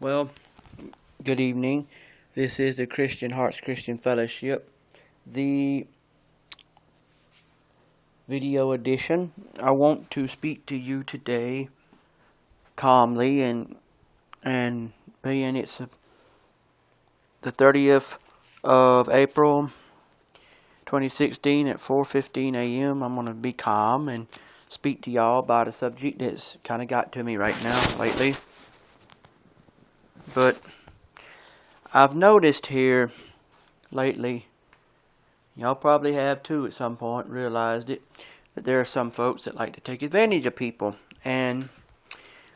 Well, good evening. This is the Christian Hearts Christian Fellowship, the video edition. I want to speak to you today calmly and being it's the 30th of April 2016 at 4:15 a.m. I'm going to be calm and speak to y'all about a subject that's kind of got to me right now lately. But I've noticed here lately, y'all probably have too at some point realized it, that there are some folks that like to take advantage of people. And,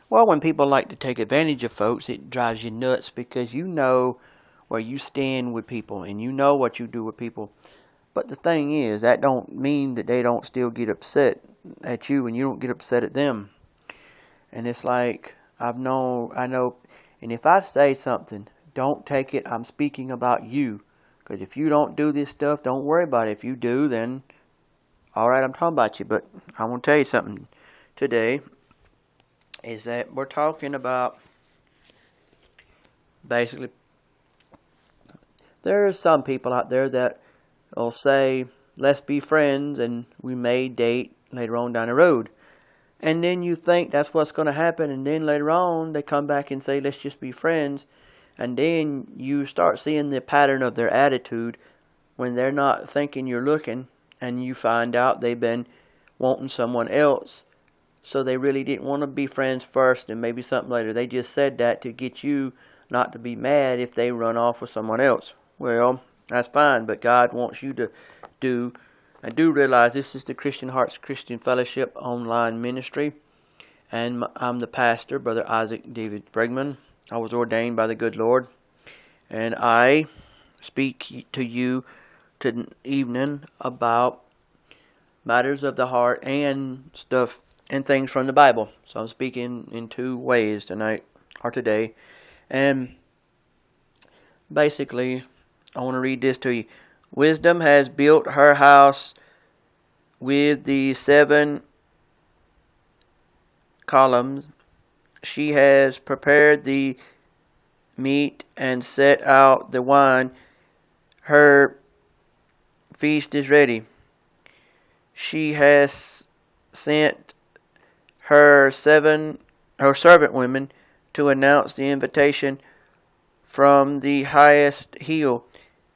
well, when people like to take advantage of folks, it drives you nuts because you know where you stand with people and you know what you do with people. But the thing is, that don't mean that they don't still get upset at you and you don't get upset at them. And it's like, I know, and if I say something, don't take it, I'm speaking about you. Because if you don't do this stuff, don't worry about it. If you do, then, alright, I'm talking about you. But I want to tell you something today, is that we're talking about, basically, there are some people out there that will say, let's be friends, and we may date later on down the road. And then you think that's what's going to happen, and then later on, they come back and say, let's just be friends. And then you start seeing the pattern of their attitude when they're not thinking you're looking, and you find out they've been wanting someone else. So they really didn't want to be friends first and maybe something later. They just said that to get you not to be mad if they run off with someone else. Well, that's fine, but God wants you to do, and do realize this is the Christian Hearts Christian Fellowship online ministry. And I'm the pastor, Brother Isaac David Bregman. I was ordained by the good Lord, and I speak to you evening about matters of the heart and stuff and things from the Bible. So I'm speaking in two ways tonight or today, and basically I want to read this to you. Wisdom has built her house with the 7 columns. She has prepared the meat and set out the wine. Her feast is ready. She has sent her servant women to announce the invitation from the highest hill.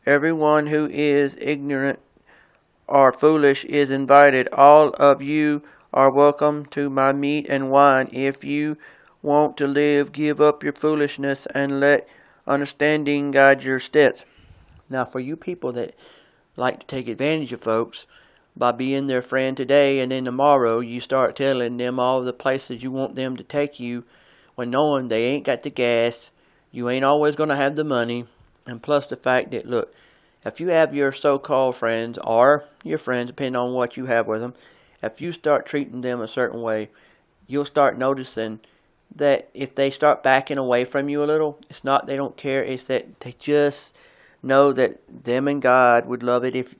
Everyone who is ignorant or foolish is invited. All of you are welcome to my meat and wine. If you want to live, give up your foolishness and let understanding guide your steps. Now, for you people that like to take advantage of folks by being their friend today, and then tomorrow you start telling them all the places you want them to take you, when knowing they ain't got the gas, you ain't always going to have the money, and plus the fact that, look, if you have your so-called friends, or your friends, depending on what you have with them, if you start treating them a certain way, you'll start noticing that if they start backing away from you a little, it's not they don't care, it's that they just know that them and God would love it if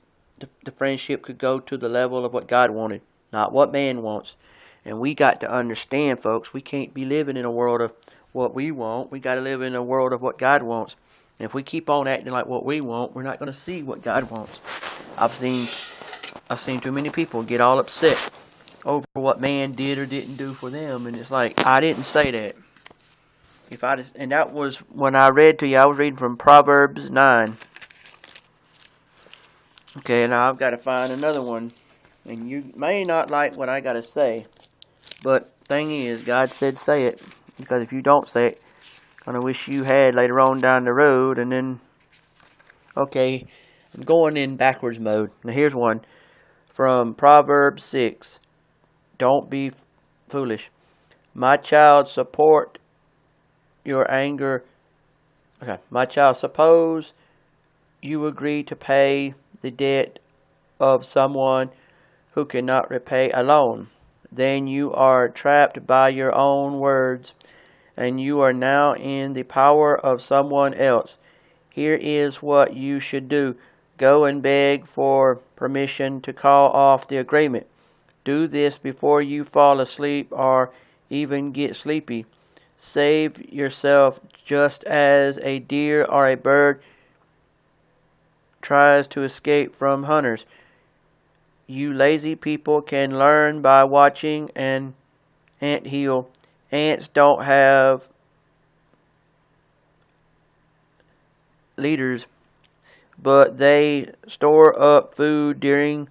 the friendship could go to the level of what God wanted, not what man wants. And we got to understand, folks, we can't be living in a world of what we want. We got to live in a world of what God wants. And if we keep on acting like what we want, we're not going to see what God wants. I've seen too many people get all upset over what man did or didn't do for them, and it's like, I didn't say that. And that was when I read to you. I was reading from Proverbs 9. Okay, now I've got to find another one, and you may not like what I got to say, but thing is, God said say it, because if you don't say it, I'm gonna wish you had later on down the road. And then, okay, I'm going in backwards mode. Now here's one from Proverbs 6. Don't be foolish. My child, support your anger. Okay, my child, suppose you agree to pay the debt of someone who cannot repay a loan. Then you are trapped by your own words, and you are now in the power of someone else. Here is what you should do. Go and beg for permission to call off the agreement. Do this before you fall asleep or even get sleepy. Save yourself just as a deer or a bird tries to escape from hunters. You lazy people can learn by watching an ant hill. Ants don't have leaders, but they store up food during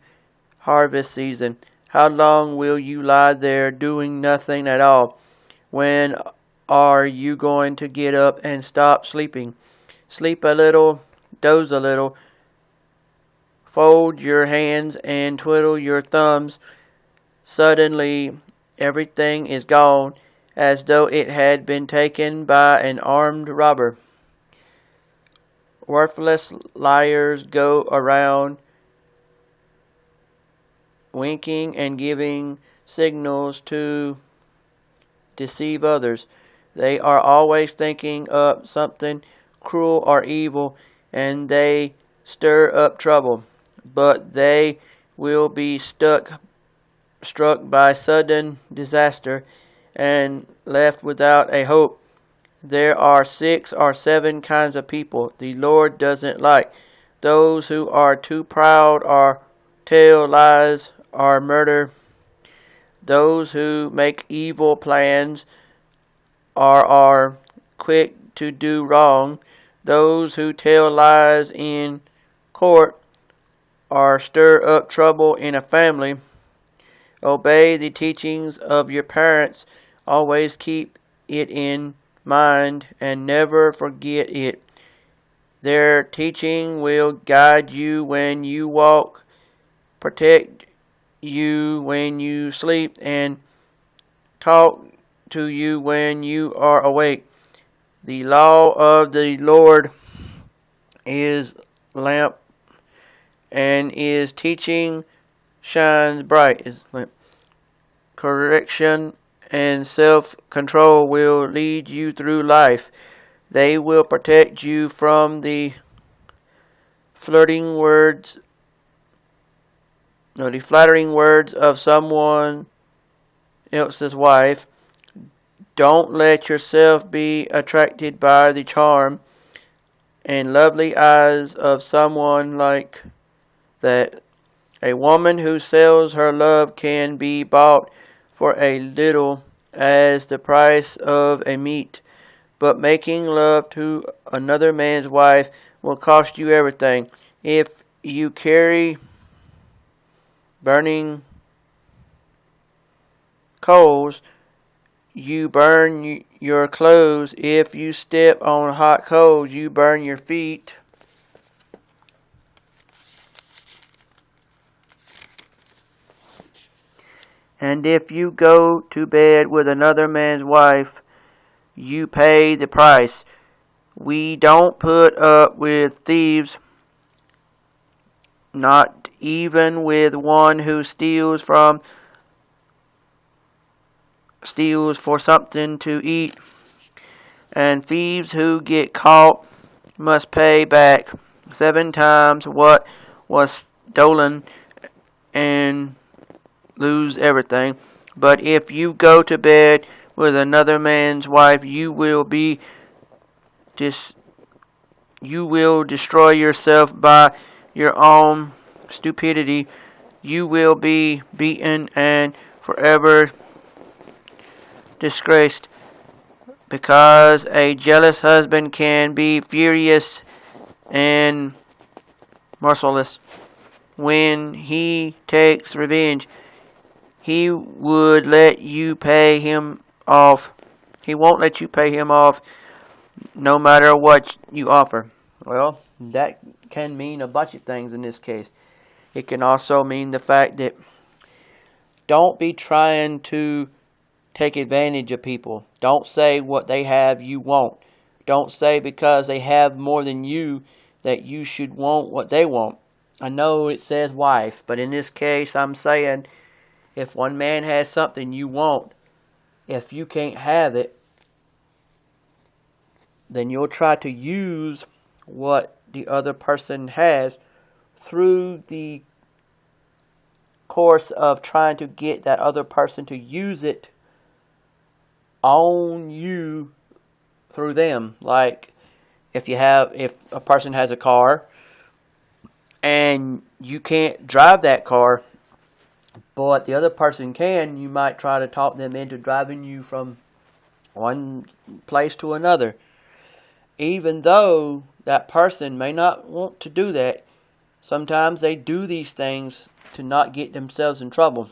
harvest season. How long will you lie there doing nothing at all? When are you going to get up and stop sleeping? Sleep a little, doze a little, fold your hands and twiddle your thumbs. Suddenly everything is gone, as though it had been taken by an armed robber. Worthless liars go around winking and giving signals to deceive others. They are always thinking up something cruel or evil, and they stir up trouble. But they will be struck by sudden disaster and left without a hope. There are 6 or 7 kinds of people the Lord doesn't like: those who are too proud or tell lies or murder, those who make evil plans or are quick to do wrong, those who tell lies in court or stir up trouble in a family. Obey the teachings of your parents. Always keep it in mind and never forget it. Their teaching will guide you when you walk, protect you when you sleep, and talk to you when you are awake. The law of the Lord is lamp, and his teaching shines bright. Correction and self-control will lead you through life. They will protect you from the flattering words of someone else's wife. Don't let yourself be attracted by the charm and lovely eyes of someone like that. A woman who sells her love can be bought for a little as the price of a meat, but making love to another man's wife will cost you everything. If you carry burning coals, you burn your clothes. If you step on hot coals, you burn your feet. And if you go to bed with another man's wife, you pay the price. We don't put up with thieves, not even with one who steals for something to eat. And thieves who get caught must pay back 7 times what was stolen and lose everything. But if you go to bed with another man's wife, you will destroy yourself by your own stupidity. You will be beaten and forever disgraced, because a jealous husband can be furious and merciless when he takes revenge. He would let you pay him off. He won't let you pay him off no matter what you offer. Well, that can mean a bunch of things in this case. It can also mean the fact that don't be trying to take advantage of people. Don't say what they have you won't. Don't say because they have more than you that you should want what they want. I know it says wife, but in this case I'm saying if one man has something you want, if you can't have it, then you'll try to use what the other person has through the course of trying to get that other person to use it on you through them. Like if a person has a car and you can't drive that car, but the other person can, you might try to talk them into driving you from one place to another. Even though that person may not want to do that, sometimes they do these things to not get themselves in trouble.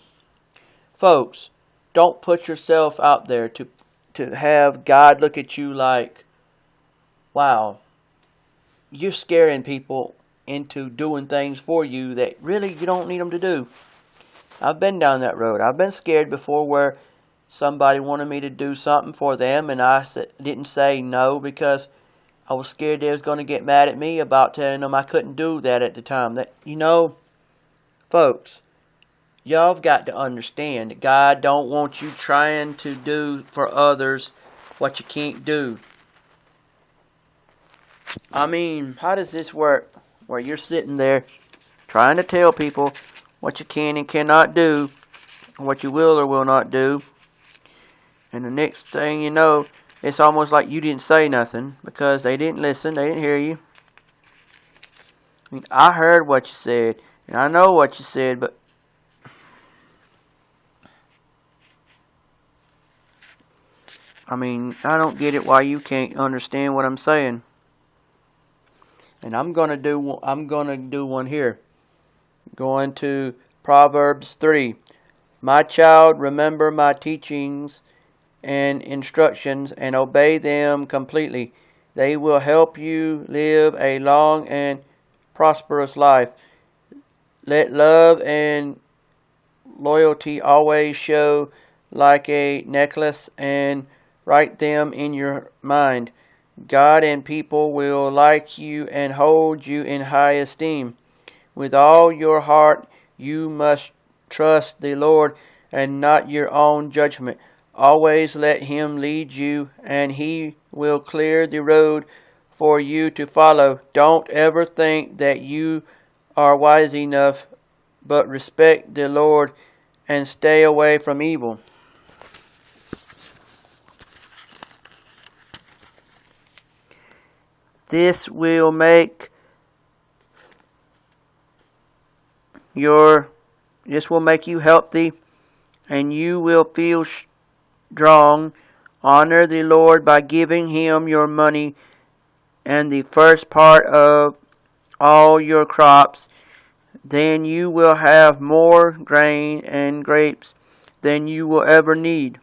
Folks, don't put yourself out there to have God look at you like, wow, you're scaring people into doing things for you that really you don't need them to do. I've been down that road. I've been scared before where somebody wanted me to do something for them and I didn't say no because I was scared they was going to get mad at me about telling them I couldn't do that at the time. Folks, y'all have got to understand that God don't want you trying to do for others what you can't do. I mean, how does this work? Where you're sitting there trying to tell people what you can and cannot do, what you will or will not do, and the next thing you know, it's almost like you didn't say nothing because they didn't listen, they didn't hear you. I mean, I heard what you said, and I know what you said, but I mean, I don't get it why you can't understand what I'm saying. And I'm gonna do one here. Going to Proverbs 3. My child, remember my teachings and instructions and obey them completely. They will help you live a long and prosperous life. Let love and loyalty always show like a necklace and write them in your mind. God and people will like you and hold you in high esteem. With all your heart you must trust the Lord and not your own judgment. Always let Him lead you, and He will clear the road for you to follow. Don't ever think that you are wise enough, but respect the Lord and stay away from evil. This will make you healthy, and you will feel strong. Honor the Lord by giving Him your money and the first part of all your crops. Then you will have more grain and grapes than you will ever need.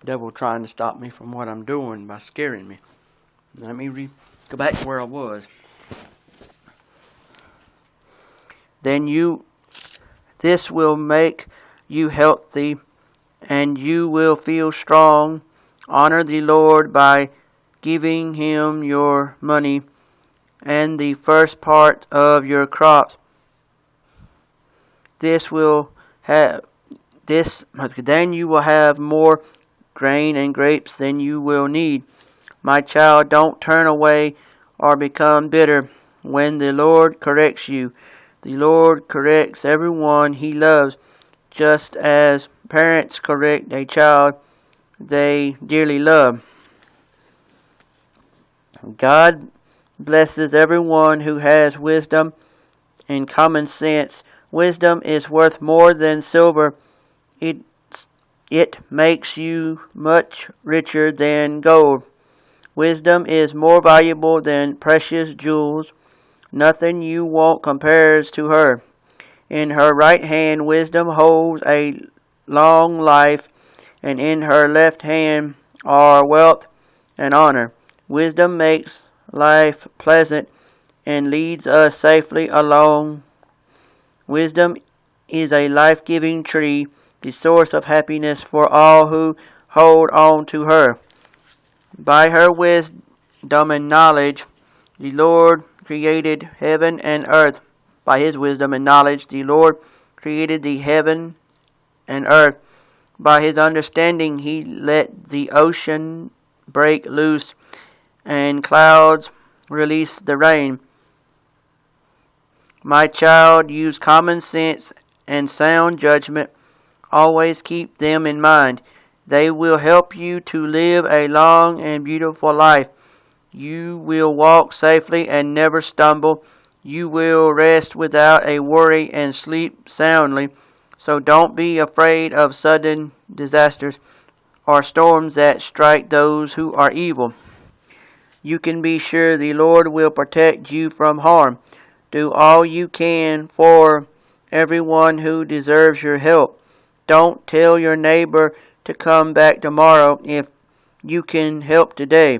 Devil trying to stop me from what I'm doing by scaring me. Let me go back to where I was. This will make you healthy, and you will feel strong. Honor the Lord by giving Him your money and the first part of your crops. Then you will have more grain and grapes than you will need. My child, don't turn away or become bitter when the Lord corrects you. The Lord corrects everyone He loves, just as parents correct a child they dearly love. God blesses everyone who has wisdom and common sense. Wisdom is worth more than silver. It makes you much richer than gold. Wisdom is more valuable than precious jewels. Nothing you want compares to her. In her right hand wisdom holds a long life, and in her left hand are wealth and honor. Wisdom makes life pleasant and leads us safely along. Wisdom is a life-giving tree, the source of happiness for all who hold on to her. By her wisdom and knowledge, the Lord created heaven and earth. by his wisdom and knowledge. The Lord created the heaven and earth. By his understanding he let the ocean break loose, and clouds release the rain. My child, use common sense and sound judgment. Always keep them in mind. They will help you to live a long and beautiful life. You will walk safely and never stumble. You will rest without a worry and sleep soundly. So don't be afraid of sudden disasters or storms that strike those who are evil. You can be sure the Lord will protect you from harm. Do all you can for everyone who deserves your help. Don't tell your neighbor to come back tomorrow if you can help today.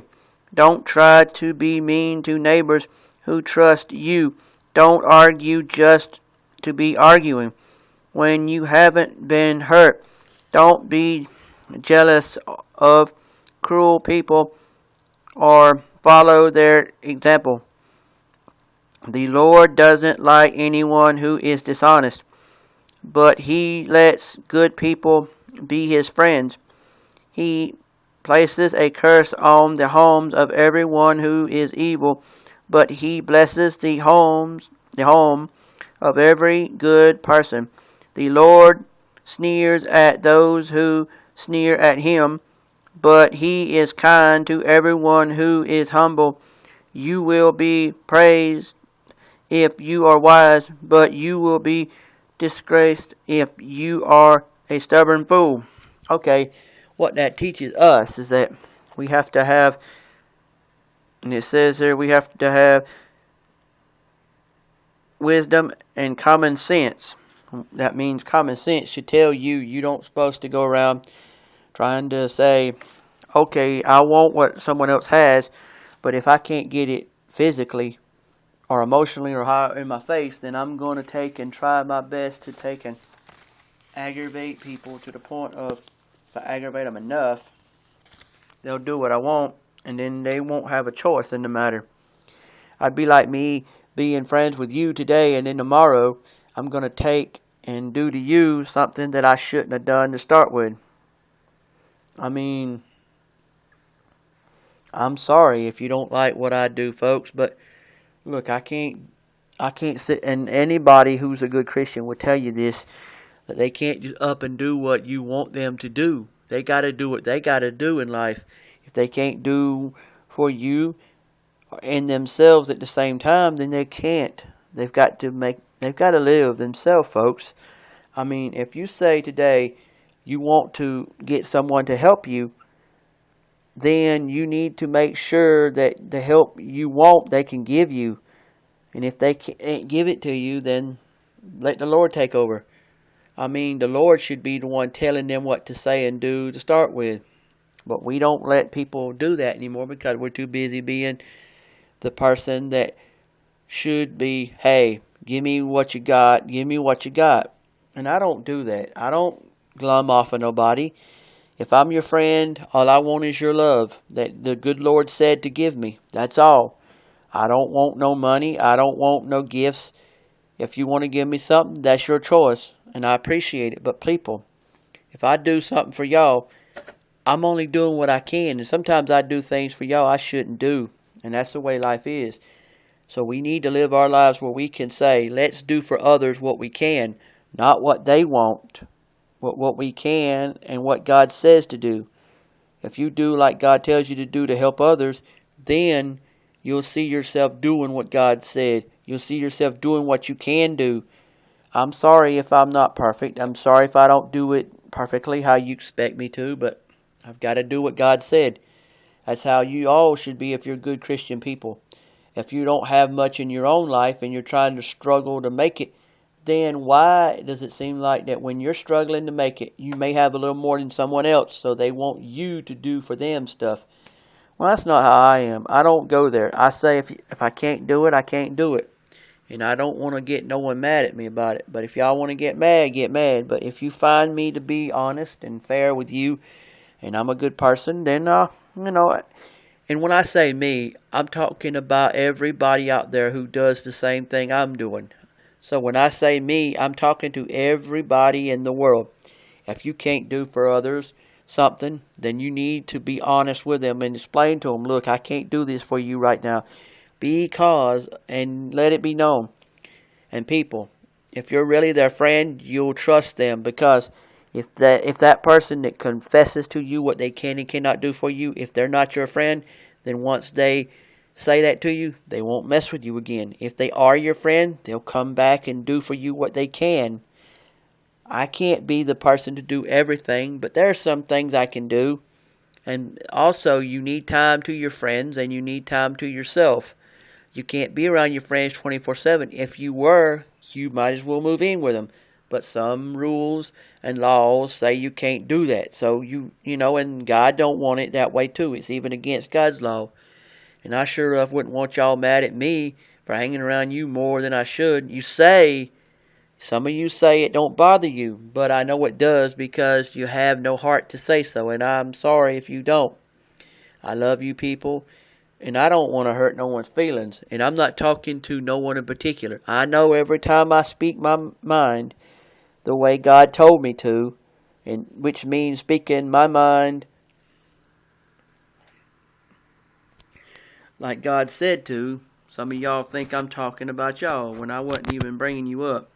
Don't try to be mean to neighbors who trust you. Don't argue just to be arguing when you haven't been hurt. Don't be jealous of cruel people or follow their example. The Lord doesn't like anyone who is dishonest, but he lets good people be his friends. He places a curse on the homes of everyone who is evil, but he blesses the home of every good person. The Lord sneers at those who sneer at him, but he is kind to everyone who is humble. You will be praised if you are wise, but you will be disgraced if you are a stubborn fool. Okay, what that teaches us is that we have to have, and it says here, we have to have wisdom and common sense. That means common sense should tell you you don't supposed to go around trying to say, okay, I want what someone else has, but if I can't get it physically or emotionally or how in my face, then I'm going to take and try my best to take and aggravate people to the point of, if I aggravate them enough, they'll do what I want, and then they won't have a choice in the matter. I'd be like me being friends with you today, and then tomorrow I'm going to take and do to you something that I shouldn't have done to start with. I mean, I'm sorry if you don't like what I do, folks, but look, I can't sit, and anybody who's a good Christian will tell you this, that they can't just up and do what you want them to do. They got to do what they got to do in life. If they can't do for you and themselves at the same time, then they can't. They've got to live themselves, folks. I mean, if you say today you want to get someone to help you, then you need to make sure that the help you want they can give you. And if they can't give it to you, then let the Lord take over. I mean, the Lord should be the one telling them what to say and do to start with. But we don't let people do that anymore because we're too busy being the person that should be, hey, give me what you got, give me what you got. And I don't do that. I don't glum off of nobody. If I'm your friend, all I want is your love that the good Lord said to give me. That's all. I don't want no money. I don't want no gifts. If you want to give me something, that's your choice, and I appreciate it. But people, if I do something for y'all, I'm only doing what I can, and sometimes I do things for y'all I shouldn't do, and that's the way life is. So we need to live our lives where we can say, let's do for others what we can, not what they want, what we can and what God says to do. If you do like God tells you to do to help others, then you'll see yourself doing what God said. You'll see yourself doing what you can do. I'm sorry if I'm not perfect. I'm sorry if I don't do it perfectly how you expect me to, but I've got to do what God said. That's how you all should be if you're good Christian people. If you don't have much in your own life and you're trying to struggle to make it, then why does it seem like that when you're struggling to make it, you may have a little more than someone else, so they want you to do for them stuff? Well, that's not how I am. I don't go there. I say if I can't do it, I can't do it. And I don't want to get no one mad at me about it. But if y'all want to get mad, get mad. But if you find me to be honest and fair with you, and I'm a good person, then, and when I say me, I'm talking about everybody out there who does the same thing I'm doing. So when I say me, I'm talking to everybody in the world. If you can't do for others something, then you need to be honest with them and explain to them, look, I can't do this for you right now because, and let it be known. And people, if you're really their friend, you'll trust them, because if that person that confesses to you what they can and cannot do for you, if they're not your friend, then once they say that to you, they won't mess with you again. If they are your friend, they'll come back and do for you what they can. I can't be the person to do everything, but there are some things I can do. And also, you need time to your friends and you need time to yourself. You can't be around your friends 24/7. If you were, you might as well move in with them. But some rules and laws say you can't do that. So and God don't want it that way too. It's even against God's law. And I sure enough wouldn't want y'all mad at me for hanging around you more than I should. Some of you say it don't bother you, but I know it does because you have no heart to say so, and I'm sorry if you don't. I love you people, and I don't want to hurt no one's feelings, and I'm not talking to no one in particular. I know every time I speak my mind the way God told me to, and which means speaking my mind like God said to. Some of y'all think I'm talking about y'all when I wasn't even bringing you up.